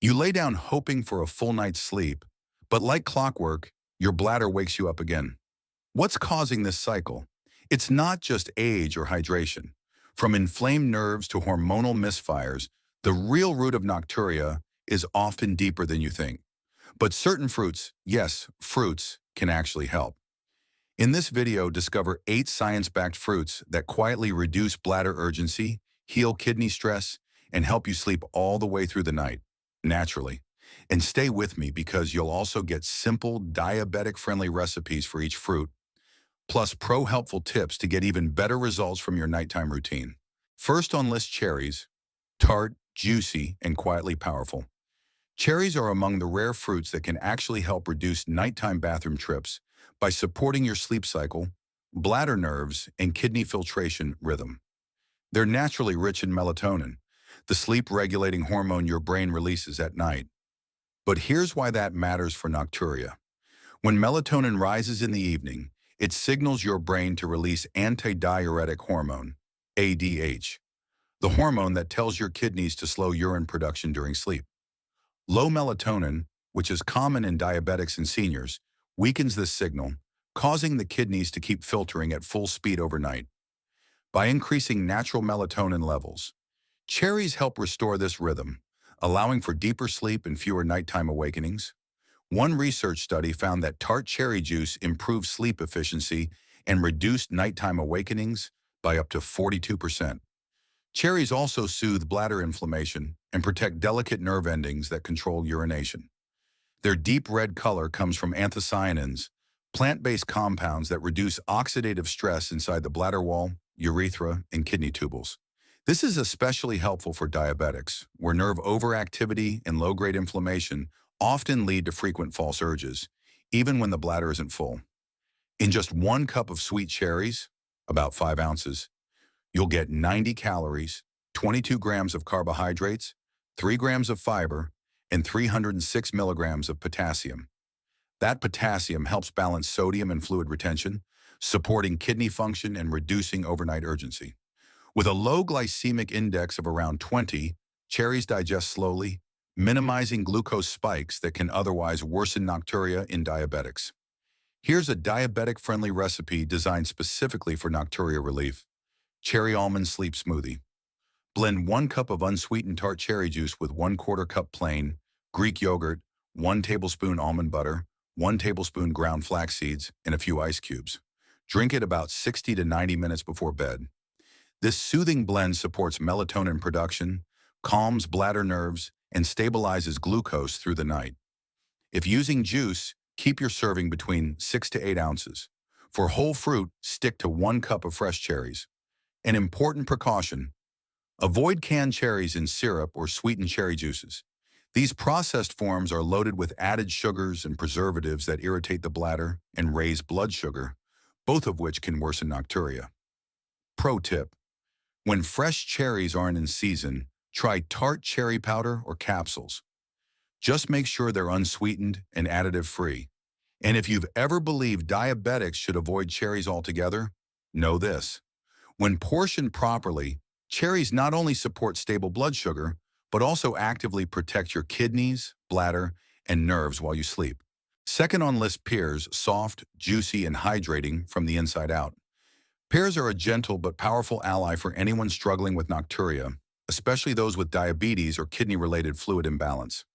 You lay down hoping for a full night's sleep, but like clockwork, your bladder wakes you up again. What's causing this cycle? It's not just age or hydration. From inflamed nerves to hormonal misfires, the real root of nocturia is often deeper than you think. But certain fruits, yes, fruits, can actually help. In this video, discover 8 science-backed fruits that quietly reduce bladder urgency, heal kidney stress, and help you sleep all the way through the night, naturally. And stay with me because you'll also get simple, diabetic-friendly recipes for each fruit, plus pro-helpful tips to get even better results from your nighttime routine. First on list, cherries, tart, juicy, and quietly powerful. Cherries are among the rare fruits that can actually help reduce nighttime bathroom trips by supporting your sleep cycle, bladder nerves, and kidney filtration rhythm. They're naturally rich in melatonin, the sleep-regulating hormone your brain releases at night. But here's why that matters for nocturia. When melatonin rises in the evening, it signals your brain to release antidiuretic hormone, ADH, the hormone that tells your kidneys to slow urine production during sleep. Low melatonin, which is common in diabetics and seniors, weakens this signal, causing the kidneys to keep filtering at full speed overnight. By increasing natural melatonin levels, cherries help restore this rhythm, allowing for deeper sleep and fewer nighttime awakenings. One research study found that tart cherry juice improved sleep efficiency and reduced nighttime awakenings by up to 42%. Cherries also soothe bladder inflammation and protect delicate nerve endings that control urination. Their deep red color comes from anthocyanins, plant-based compounds that reduce oxidative stress inside the bladder wall, urethra, and kidney tubules. This is especially helpful for diabetics, where nerve overactivity and low-grade inflammation often lead to frequent false urges, even when the bladder isn't full. In just 1 cup of sweet cherries, about 5 ounces, you'll get 90 calories, 22 grams of carbohydrates, 3 grams of fiber, and 306 milligrams of potassium. That potassium helps balance sodium and fluid retention, supporting kidney function and reducing overnight urgency. With a low glycemic index of around 20, cherries digest slowly, minimizing glucose spikes that can otherwise worsen nocturia in diabetics. Here's a diabetic-friendly recipe designed specifically for nocturia relief: cherry almond sleep smoothie. Blend 1 cup of unsweetened tart cherry juice with 1/4 cup plain Greek yogurt, 1 tablespoon almond butter, 1 tablespoon ground flax seeds, and a few ice cubes. Drink it about 60 to 90 minutes before bed. This soothing blend supports melatonin production, calms bladder nerves, and stabilizes glucose through the night. If using juice, keep your serving between 6 to 8 ounces. For whole fruit, stick to 1 cup of fresh cherries. An important precaution: avoid canned cherries in syrup or sweetened cherry juices. These processed forms are loaded with added sugars and preservatives that irritate the bladder and raise blood sugar, both of which can worsen nocturia. Pro tip: when fresh cherries aren't in season, try tart cherry powder or capsules. Just make sure they're unsweetened and additive-free. And if you've ever believed diabetics should avoid cherries altogether, know this: when portioned properly, cherries not only support stable blood sugar, but also actively protect your kidneys, bladder, and nerves while you sleep. Second on list, pears, soft, juicy, and hydrating from the inside out. Pears are a gentle but powerful ally for anyone struggling with nocturia, especially those with diabetes or kidney-related fluid imbalance.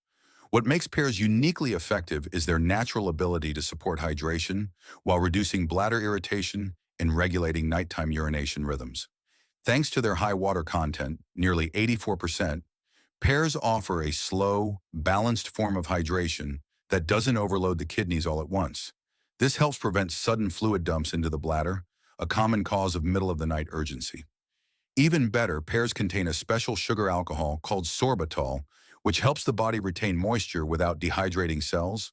What makes pears uniquely effective is their natural ability to support hydration while reducing bladder irritation and regulating nighttime urination rhythms. Thanks to their high water content, nearly 84%, pears offer a slow, balanced form of hydration that doesn't overload the kidneys all at once. This helps prevent sudden fluid dumps into the bladder, a common cause of middle-of-the-night urgency. Even better, pears contain a special sugar alcohol called sorbitol, which helps the body retain moisture without dehydrating cells,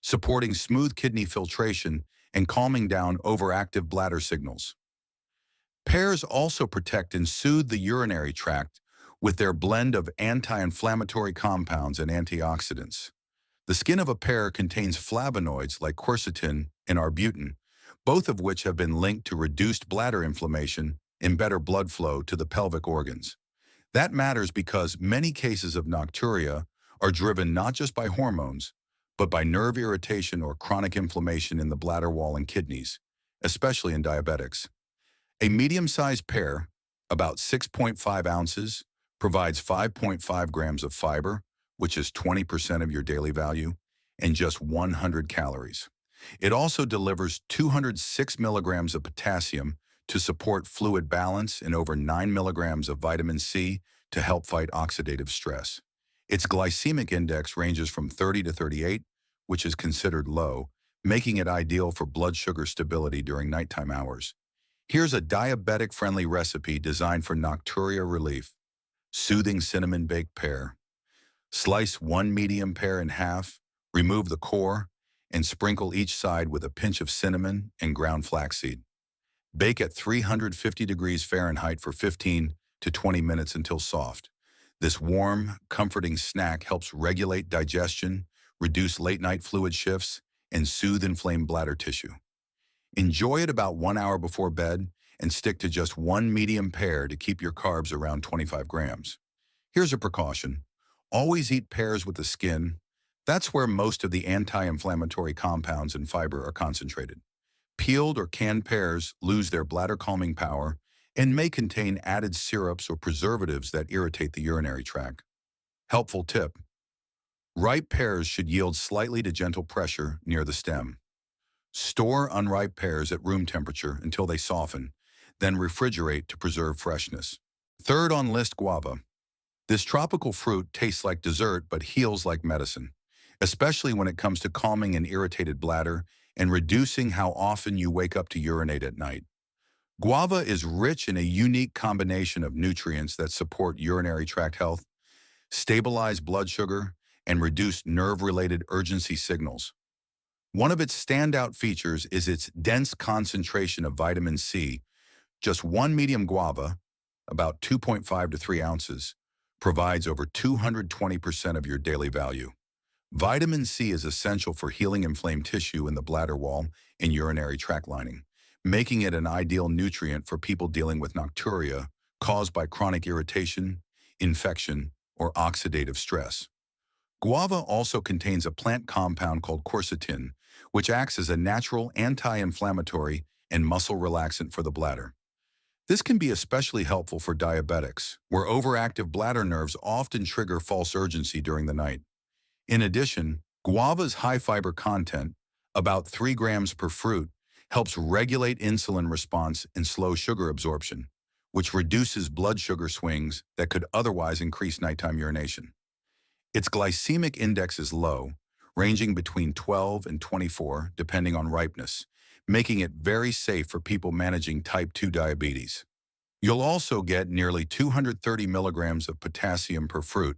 supporting smooth kidney filtration and calming down overactive bladder signals. Pears also protect and soothe the urinary tract with their blend of anti-inflammatory compounds and antioxidants. The skin of a pear contains flavonoids like quercetin and arbutin, both of which have been linked to reduced bladder inflammation and better blood flow to the pelvic organs. That matters because many cases of nocturia are driven not just by hormones, but by nerve irritation or chronic inflammation in the bladder wall and kidneys, especially in diabetics. A medium-sized pear, about 6.5 ounces, provides 5.5 grams of fiber, which is 20% of your daily value, and just 100 calories. It also delivers 206 milligrams of potassium to support fluid balance and over 9 milligrams of vitamin C to help fight oxidative stress. Its glycemic index ranges from 30 to 38, which is considered low, making it ideal for blood sugar stability during nighttime hours. Here's a diabetic-friendly recipe designed for nocturia relief. Soothing cinnamon baked pear. Slice one medium pear in half, remove the core, and sprinkle each side with a pinch of cinnamon and ground flaxseed. Bake at 350 degrees Fahrenheit for 15 to 20 minutes until soft. This warm, comforting snack helps regulate digestion, reduce late-night fluid shifts, and soothe inflamed bladder tissue. Enjoy it about 1 hour before bed and stick to just one medium pear to keep your carbs around 25 grams. Here's a precaution. Always eat pears with the skin. That's where most of the anti-inflammatory compounds and fiber are concentrated. Peeled or canned pears lose their bladder-calming power and may contain added syrups or preservatives that irritate the urinary tract. Helpful tip. Ripe pears should yield slightly to gentle pressure near the stem. Store unripe pears at room temperature until they soften, then refrigerate to preserve freshness. Third on list, guava. This tropical fruit tastes like dessert but heals like medicine, especially when it comes to calming an irritated bladder and reducing how often you wake up to urinate at night. Guava is rich in a unique combination of nutrients that support urinary tract health, stabilize blood sugar, and reduce nerve-related urgency signals. One of its standout features is its dense concentration of vitamin C. Just one medium guava, about 2.5 to 3 ounces, provides over 220% of your daily value. Vitamin C is essential for healing inflamed tissue in the bladder wall and urinary tract lining, making it an ideal nutrient for people dealing with nocturia caused by chronic irritation, infection, or oxidative stress. Guava also contains a plant compound called quercetin, which acts as a natural anti-inflammatory and muscle relaxant for the bladder. This can be especially helpful for diabetics, where overactive bladder nerves often trigger false urgency during the night. In addition, guava's high fiber content, about 3 grams per fruit, helps regulate insulin response and slow sugar absorption, which reduces blood sugar swings that could otherwise increase nighttime urination. Its glycemic index is low, ranging between 12 and 24 depending on ripeness, making it very safe for people managing type 2 diabetes. You'll also get nearly 230 milligrams of potassium per fruit,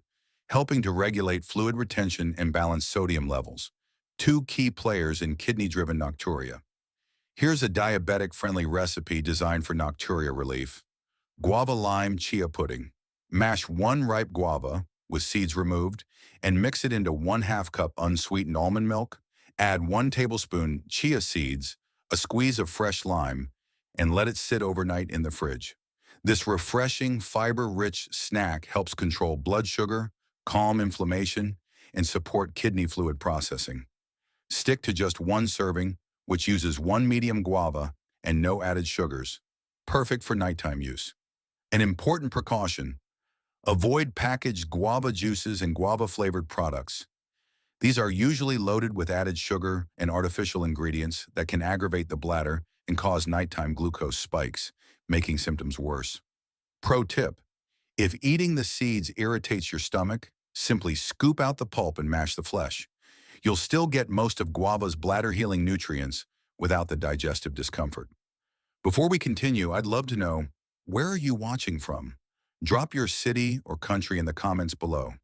helping to regulate fluid retention and balance sodium levels, two key players in kidney-driven nocturia. Here's a diabetic-friendly recipe designed for nocturia relief. Guava lime chia pudding. Mash one ripe guava, with seeds removed, and mix it into 1/2 cup unsweetened almond milk. Add 1 tablespoon chia seeds, a squeeze of fresh lime, and let it sit overnight in the fridge. This refreshing, fiber-rich snack helps control blood sugar, calm inflammation, and support kidney fluid processing. Stick to just one serving, which uses 1 medium guava and no added sugars. Perfect for nighttime use. An important precaution: avoid packaged guava juices and guava-flavored products. These are usually loaded with added sugar and artificial ingredients that can aggravate the bladder and cause nighttime glucose spikes, making symptoms worse. Pro tip: if eating the seeds irritates your stomach, simply scoop out the pulp and mash the flesh. You'll still get most of guava's bladder-healing nutrients without the digestive discomfort. Before we continue, I'd love to know, where are you watching from? Drop your city or country in the comments below.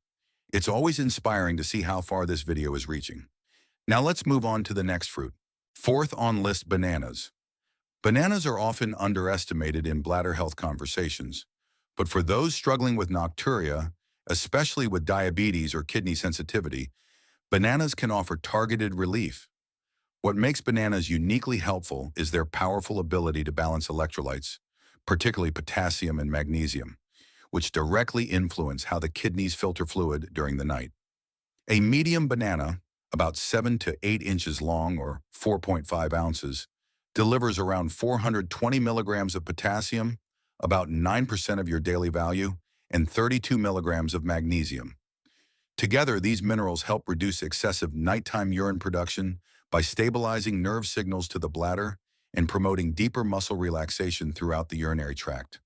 It's always inspiring to see how far this video is reaching. Now let's move on to the next fruit. Fourth on list, bananas. Bananas are often underestimated in bladder health conversations, but for those struggling with nocturia, especially with diabetes or kidney sensitivity, bananas can offer targeted relief. What makes bananas uniquely helpful is their powerful ability to balance electrolytes, particularly potassium and magnesium, which directly influence how the kidneys filter fluid during the night. A medium banana, about 7 to 8 inches long or 4.5 ounces, delivers around 420 milligrams of potassium, about 9% of your daily value, and 32 milligrams of magnesium. Together, these minerals help reduce excessive nighttime urine production by stabilizing nerve signals to the bladder and promoting deeper muscle relaxation throughout the urinary tract.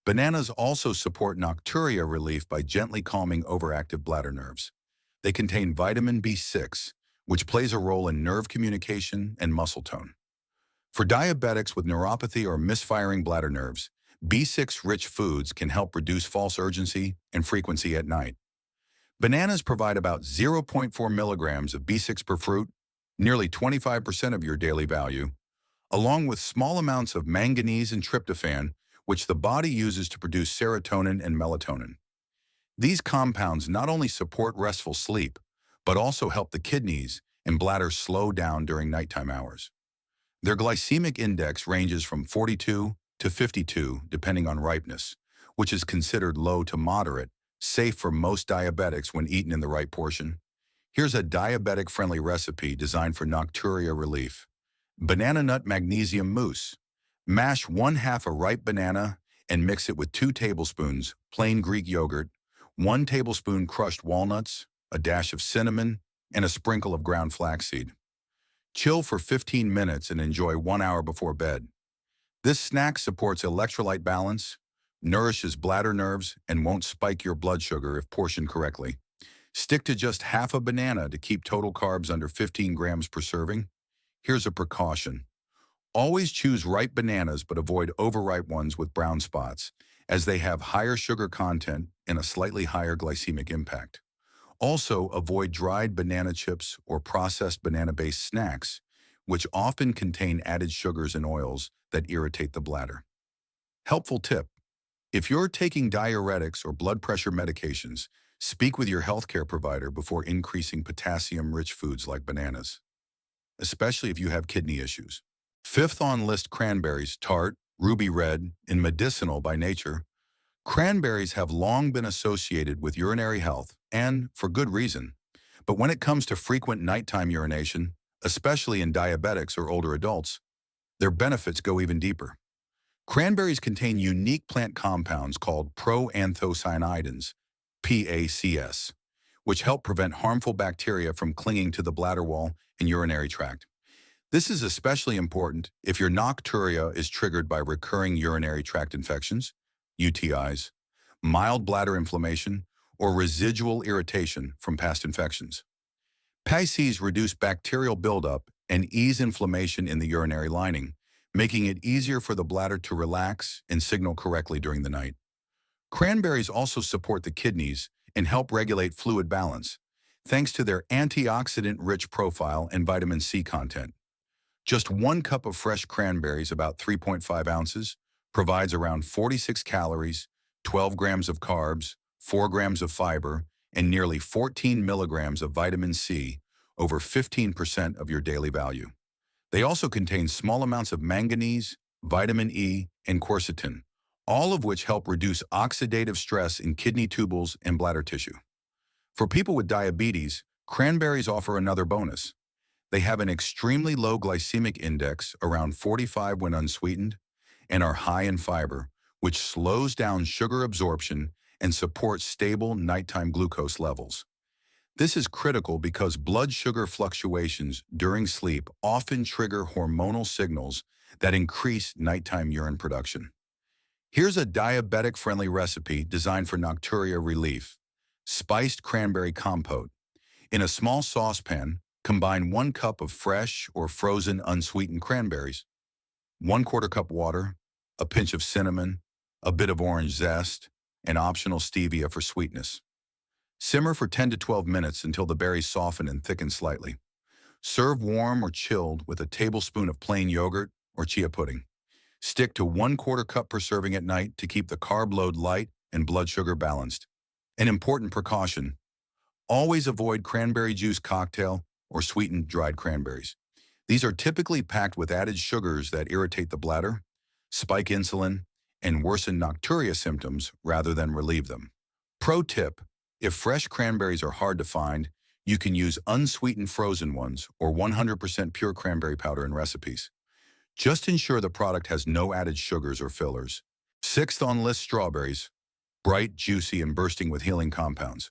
Bananas also support nocturia relief by gently calming overactive bladder nerves. They contain vitamin B6, which plays a role in nerve communication and muscle tone. For diabetics with neuropathy or misfiring bladder nerves, B6-rich foods can help reduce false urgency and frequency at night. Bananas provide about zero point 0.4 milligrams of B6 per fruit, nearly 25% of your daily value, along with small amounts of manganese and tryptophan, which the body uses to produce serotonin and melatonin. These compounds not only support restful sleep, but also help the kidneys and bladder slow down during nighttime hours. Their glycemic index ranges from 42 to 52, depending on ripeness, which is considered low to moderate, safe for most diabetics when eaten in the right portion. Here's a diabetic-friendly recipe designed for nocturia relief. Banana nut magnesium mousse. Mash 1/2 a ripe banana and mix it with 2 tablespoons plain Greek yogurt, 1 tablespoon crushed walnuts, a dash of cinnamon, and a sprinkle of ground flaxseed. Chill for 15 minutes and enjoy 1 hour before bed. This snack supports electrolyte balance, nourishes bladder nerves, and won't spike your blood sugar if portioned correctly. Stick to just half a banana to keep total carbs under 15 grams per serving. Here's a precaution. Always choose ripe bananas but avoid overripe ones with brown spots, as they have higher sugar content and a slightly higher glycemic impact. Also, avoid dried banana chips or processed banana-based snacks, which often contain added sugars and oils that irritate the bladder. Helpful tip: if you're taking diuretics or blood pressure medications, speak with your healthcare provider before increasing potassium-rich foods like bananas, especially if you have kidney issues. Fifth on list, cranberries, tart, ruby red, and medicinal by nature. Cranberries have long been associated with urinary health, and for good reason. But when it comes to frequent nighttime urination, especially in diabetics or older adults, their benefits go even deeper. Cranberries contain unique plant compounds called proanthocyanidins, PACS, which help prevent harmful bacteria from clinging to the bladder wall and urinary tract. This is especially important if your nocturia is triggered by recurring urinary tract infections, UTIs, mild bladder inflammation, or residual irritation from past infections. PACs reduce bacterial buildup and ease inflammation in the urinary lining, making it easier for the bladder to relax and signal correctly during the night. Cranberries also support the kidneys and help regulate fluid balance, thanks to their antioxidant-rich profile and vitamin C content. Just 1 cup of fresh cranberries, about 3.5 ounces, provides around 46 calories, 12 grams of carbs, 4 grams of fiber, and nearly 14 milligrams of vitamin C, over 15% of your daily value. They also contain small amounts of manganese, vitamin E, and quercetin, all of which help reduce oxidative stress in kidney tubules and bladder tissue. For people with diabetes, cranberries offer another bonus. They have an extremely low glycemic index, around 45 when unsweetened, and are high in fiber, which slows down sugar absorption and supports stable nighttime glucose levels. This is critical because blood sugar fluctuations during sleep often trigger hormonal signals that increase nighttime urine production. Here's a diabetic-friendly recipe designed for nocturia relief: spiced cranberry compote. In a small saucepan, combine 1 cup of fresh or frozen unsweetened cranberries, 1/4 cup water, a pinch of cinnamon, a bit of orange zest, and optional stevia for sweetness. Simmer for 10 to 12 minutes until the berries soften and thicken slightly. Serve warm or chilled with a tablespoon of plain yogurt or chia pudding. Stick to 1/4 cup per serving at night to keep the carb load light and blood sugar balanced. An important precaution: always avoid cranberry juice cocktail or sweetened dried cranberries. These are typically packed with added sugars that irritate the bladder, spike insulin, and worsen nocturia symptoms rather than relieve them. Pro tip: if fresh cranberries are hard to find, You can use unsweetened frozen ones or 100% pure cranberry powder in recipes. Just ensure the product has no added sugars or fillers. Sixth on list, strawberries. Bright, juicy, and bursting with healing compounds.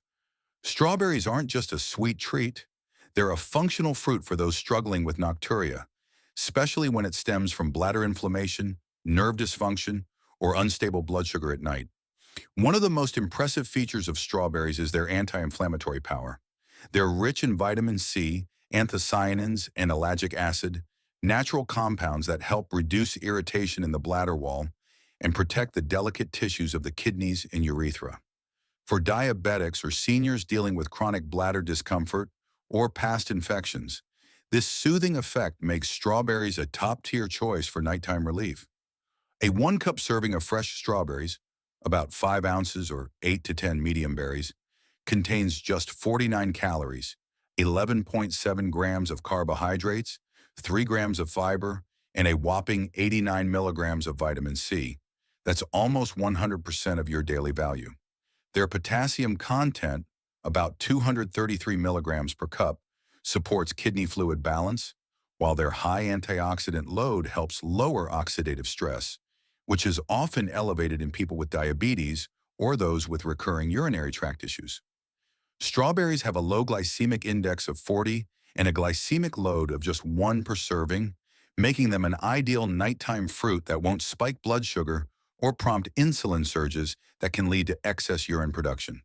Strawberries aren't just a sweet treat. They're a functional fruit for those struggling with nocturia, especially when it stems from bladder inflammation, nerve dysfunction, or unstable blood sugar at night. One of the most impressive features of strawberries is their anti-inflammatory power. They're rich in vitamin C, anthocyanins, and ellagic acid, natural compounds that help reduce irritation in the bladder wall and protect the delicate tissues of the kidneys and urethra. For diabetics or seniors dealing with chronic bladder discomfort or past infections, this soothing effect makes strawberries a top-tier choice for nighttime relief. A 1 cup serving of fresh strawberries, about 5 ounces or 8 to 10 medium berries, contains just 49 calories, 11.7 grams of carbohydrates, 3 grams of fiber, and a whopping 89 milligrams of vitamin C. That's almost 100% of your daily value. Their potassium content, about 233 milligrams per cup, supports kidney fluid balance, while their high antioxidant load helps lower oxidative stress, which is often elevated in people with diabetes or those with recurring urinary tract issues. Strawberries have a low glycemic index of 40 and a glycemic load of just 1 per serving, making them an ideal nighttime fruit that won't spike blood sugar or prompt insulin surges that can lead to excess urine production.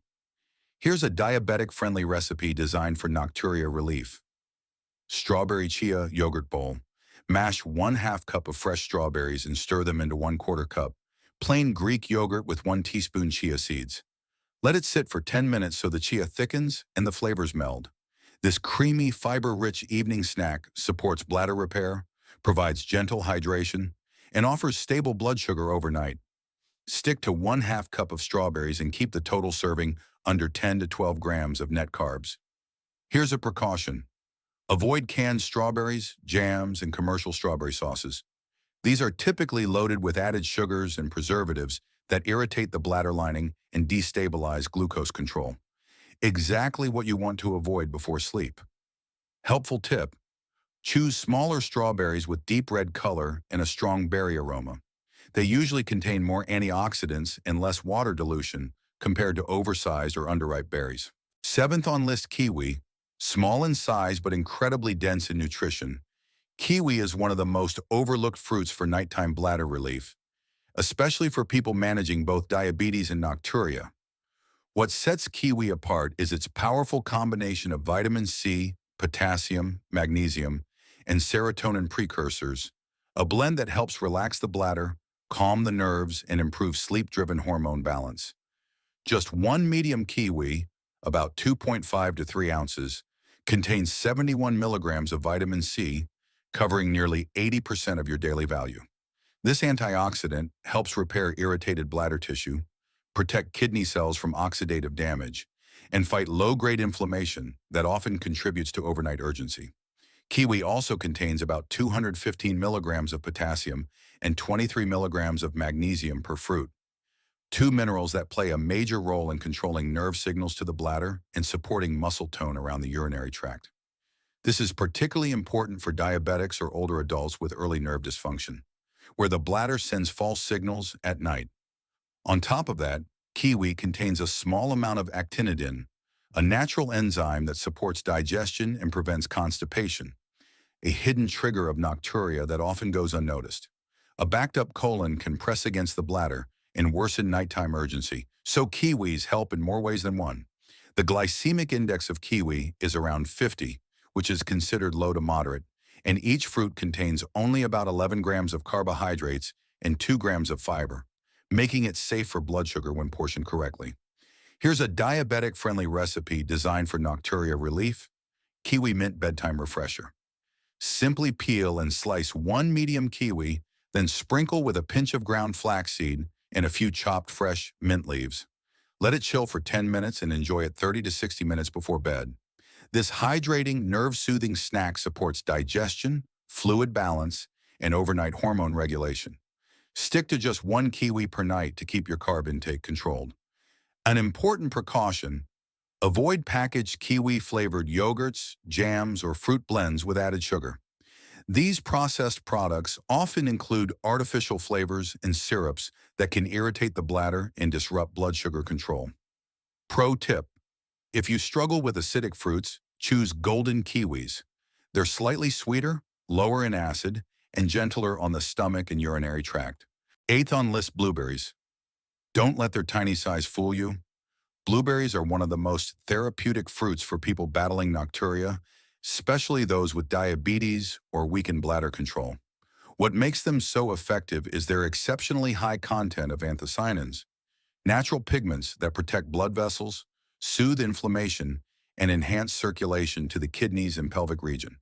Here's a diabetic-friendly recipe designed for nocturia relief. Strawberry chia yogurt bowl. Mash 1/2 cup of fresh strawberries and stir them into 1/4 cup plain Greek yogurt with 1 teaspoon chia seeds. Let it sit for 10 minutes so the chia thickens and the flavors meld. This creamy, fiber-rich evening snack supports bladder repair, provides gentle hydration, and offers stable blood sugar overnight. Stick to 1/2 cup of strawberries and keep the total serving under 10 to 12 grams of net carbs. Here's a precaution. Avoid canned strawberries, jams, and commercial strawberry sauces. These are typically loaded with added sugars and preservatives that irritate the bladder lining and destabilize glucose control. Exactly what you want to avoid before sleep. Helpful tip: choose smaller strawberries with deep red color and a strong berry aroma. They usually contain more antioxidants and less water dilution compared to oversized or underripe berries. Seventh on list, kiwi. Small in size but incredibly dense in nutrition, kiwi is one of the most overlooked fruits for nighttime bladder relief, especially for people managing both diabetes and nocturia. What sets kiwi apart is its powerful combination of vitamin C, potassium, magnesium, and serotonin precursors, a blend that helps relax the bladder, calm the nerves, and improve sleep-driven hormone balance. Just 1 medium kiwi, about 2.5 to 3 ounces, contains 71 milligrams of vitamin C, covering nearly 80% of your daily value. This antioxidant helps repair irritated bladder tissue, protect kidney cells from oxidative damage, and fight low-grade inflammation that often contributes to overnight urgency. Kiwi also contains about 215 milligrams of potassium and 23 milligrams of magnesium per fruit, 2 minerals that play a major role in controlling nerve signals to the bladder and supporting muscle tone around the urinary tract. This is particularly important for diabetics or older adults with early nerve dysfunction, where the bladder sends false signals at night. On top of that, kiwi contains a small amount of actinidin, a natural enzyme that supports digestion and prevents constipation, a hidden trigger of nocturia that often goes unnoticed. A backed-up colon can press against the bladder and worsen nighttime urgency, so kiwis help in more ways than one. The glycemic index of kiwi is around 50, which is considered low to moderate, and each fruit contains only about 11 grams of carbohydrates and 2 grams of fiber, making it safe for blood sugar when portioned correctly. Here's a diabetic-friendly recipe designed for nocturia relief: kiwi mint bedtime refresher. Simply peel and slice 1 medium kiwi, then sprinkle with a pinch of ground flaxseed and a few chopped fresh mint leaves. Let it chill for 10 minutes and enjoy it 30 to 60 minutes before bed. This hydrating, nerve-soothing snack supports digestion, fluid balance, and overnight hormone regulation. Stick to just 1 kiwi per night to keep your carb intake controlled. An important precaution: Avoid packaged kiwi-flavored yogurts, jams, or fruit blends with added sugar. These processed products often include artificial flavors and syrups that can irritate the bladder and disrupt blood sugar control. Pro tip: if you struggle with acidic fruits, choose golden kiwis. They're slightly sweeter, lower in acid, and gentler on the stomach and urinary tract. Eighth on list: blueberries. Don't let their tiny size fool you. Blueberries are one of the most therapeutic fruits for people battling nocturia, especially those with diabetes or weakened bladder control. What makes them so effective is their exceptionally high content of anthocyanins, natural pigments that protect blood vessels, soothe inflammation, and enhance circulation to the kidneys and pelvic region.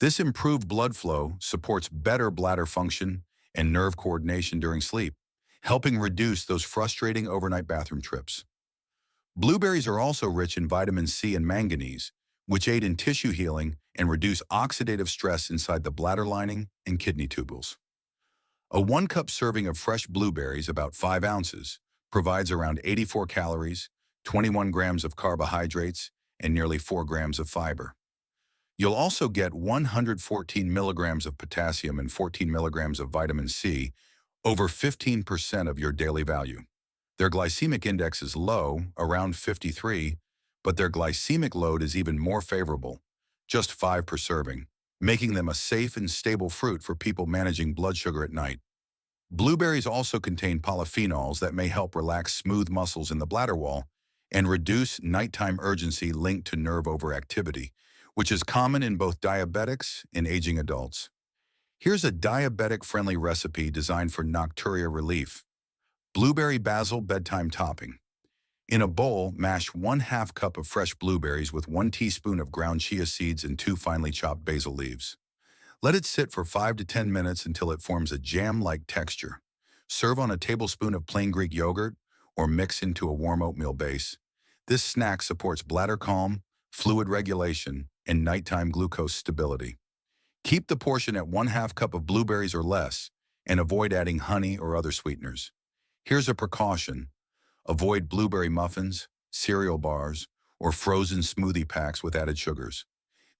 This improved blood flow supports better bladder function and nerve coordination during sleep, helping reduce those frustrating overnight bathroom trips. Blueberries are also rich in vitamin C and manganese, which aid in tissue healing and reduce oxidative stress inside the bladder lining and kidney tubules. A 1 cup serving of fresh blueberries, about 5 ounces, provides around 84 calories, 21 grams of carbohydrates, and nearly 4 grams of fiber. You'll also get 114 milligrams of potassium and 14 milligrams of vitamin C, over 15% of your daily value. Their glycemic index is low, around 53, but their glycemic load is even more favorable, just 5 per serving, making them a safe and stable fruit for people managing blood sugar at night. Blueberries also contain polyphenols that may help relax smooth muscles in the bladder wall and reduce nighttime urgency linked to nerve overactivity, which is common in both diabetics and aging adults. Here's a diabetic-friendly recipe designed for nocturia relief. Blueberry basil bedtime topping. In a bowl, mash 1/2 cup of fresh blueberries with 1 teaspoon of ground chia seeds and 2 finely chopped basil leaves. Let it sit for 5 to 10 minutes until it forms a jam-like texture. Serve on a tablespoon of plain Greek yogurt or mix into a warm oatmeal base. This snack supports bladder calm, fluid regulation, and nighttime glucose stability. Keep the portion at 1/2 cup of blueberries or less, and avoid adding honey or other sweeteners. Here's a precaution: avoid blueberry muffins, cereal bars, or frozen smoothie packs with added sugars.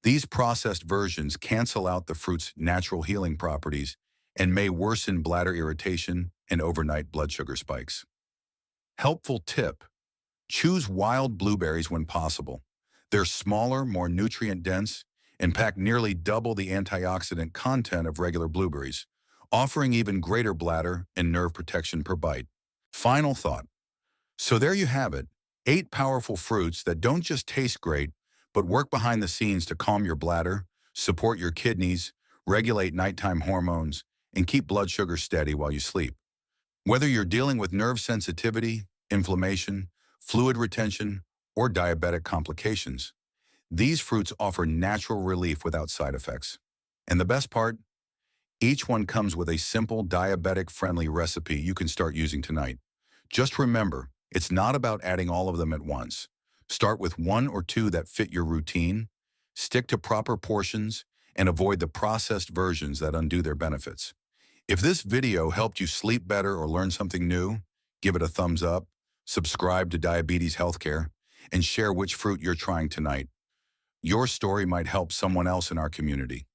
These processed versions cancel out the fruit's natural healing properties and may worsen bladder irritation and overnight blood sugar spikes. Helpful tip: choose wild blueberries when possible. They're smaller, more nutrient-dense, and pack nearly double the antioxidant content of regular blueberries, offering even greater bladder and nerve protection per bite. Final thought: so there you have it, 8 powerful fruits that don't just taste great, but work behind the scenes to calm your bladder, support your kidneys, regulate nighttime hormones, and keep blood sugar steady while you sleep. Whether you're dealing with nerve sensitivity, inflammation, fluid retention, or diabetic complications, these fruits offer natural relief without side effects. And the best part? Each one comes with a simple diabetic-friendly recipe you can start using tonight. Just remember, it's not about adding all of them at once. Start with 1 or 2 that fit your routine, stick to proper portions, and avoid the processed versions that undo their benefits. If this video helped you sleep better or learn something new, give it a thumbs up, subscribe to Diabetes Healthcare, and share which fruit you're trying tonight. Your story might help someone else in our community.